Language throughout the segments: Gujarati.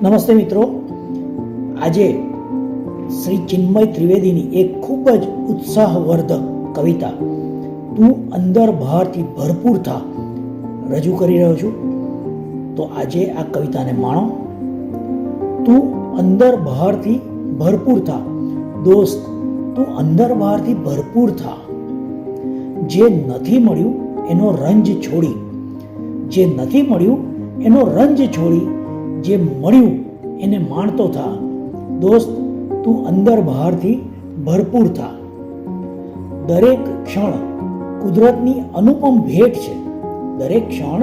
નમસ્તે મિત્રો, આજે શ્રી ચિન્મય ત્રિવેદીની એક ખૂબ જ ઉત્સાહવર્ધક કવિતા તું અંદર બહારથી ભરપૂર થા રજૂ કરી રહ્યો છું. તો આજે આ કવિતાને માણો. તું અંદર બહારથી ભરપૂર થા દોસ્ત, તું અંદર બહારથી ભરપૂર થા. જે નથી મળ્યું એનો રંજ છોડી, જે નથી મળ્યું એનો રંજ છોડી, જે મળ્યું એને માણતો થા. દોસ્ત, તું અંદર બહારથી ભરપૂર થા. દરેક ક્ષણ કુદરતની અનુપમ ભેટ છે, દરેક ક્ષણ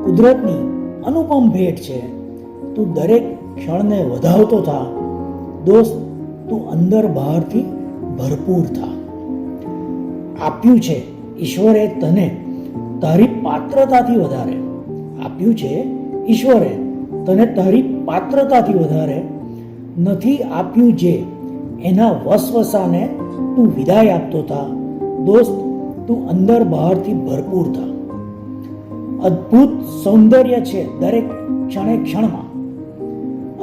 કુદરતની અનુપમ ભેટ છે. તું દરેક ક્ષણને વધાવતો થા. દોસ્ત, તું અંદર બહારથી ભરપૂર થા. આપ્યું છે ઈશ્વરે તને તારી પાત્રતાથી વધારે, આપ્યું છે ઈશ્વરે તને તારી પાત્રતાથી વધારે. નથી આપ્યું જે એના વસવસાને તું વિદાય આપતો થા. દોસ્ત, તું અંદર બહારથી ભરપૂર થા. અદ્ભુત સૌંદર્ય છે દરેક ક્ષણે ક્ષણમાં,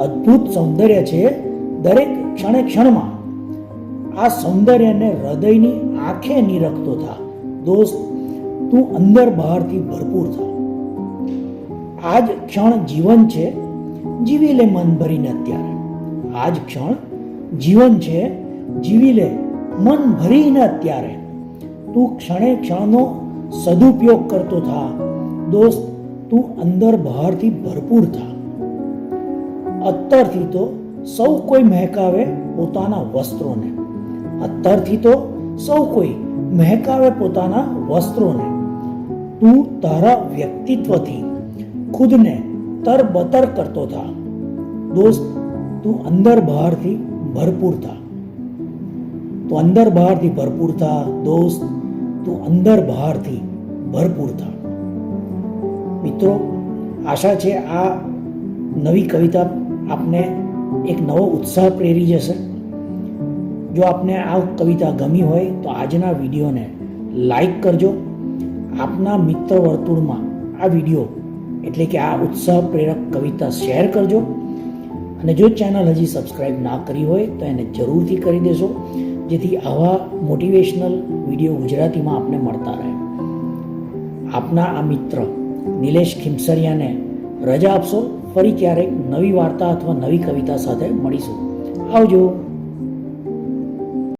અદ્ભુત સૌંદર્ય છે દરેક ક્ષણે ક્ષણમાં. આ સૌંદર્યને હૃદયની આંખે નિરખતો થા. દોસ્ત, તું અંદર બહારથી ભરપૂર થા. આ જ ક્ષણ જીવન છે, જીવી લે મન ભરીને અત્યારે. આ જ ક્ષણ જીવન છે, જીવી લે મન ભરીને અત્યારે. તું ક્ષણે ક્ષણનો સદુપયોગ કરતો થા. દોસ્ત, તું અંદર બહારથી ભરપૂર થા. અત્તરથી તો સૌ કોઈ મહેકાવે પોતાના વસ્ત્રોને, અત્તરથી તો સૌ કોઈ મહેકાવે પોતાના વસ્ત્રોને. તું તારા વ્યક્તિત્વથી ખુદને તરબતર કરતો થા. દોસ્ત, તું અંદર બહારથી ભરપૂર થા. તું અંદર બહારથી ભરપૂર થા. દોસ્ત, તું અંદર બહારથી ભરપૂર થા. મિત્રો, આશા છે આ નવી કવિતા આપને એક નવો ઉત્સાહ પ્રેરી જશે. જો આપને આ કવિતા ગમી હોય તો આજના વિડીયોને લાઈક કરજો. આપના મિત્ર વર્તુળમાં આ વિડીયો એટલે કે આ ઉત્સાહ પ્રેરક કવિતા શેર કરજો. અને જો ચેનલ હજી સબસ્ક્રાઈબ ના કરી હોય તો એને જરૂરથી કરી દેશો, જેથી આવા મોટિવેશનલ વિડીયો ગુજરાતીમાં આપને મળતા રહે. આપના આ મિત્ર નિલેશ ખીમસરિયાને રજા આપશો. ફરી ક્યારેક નવી વાર્તા અથવા નવી કવિતા સાથે મળીશું. આવજો.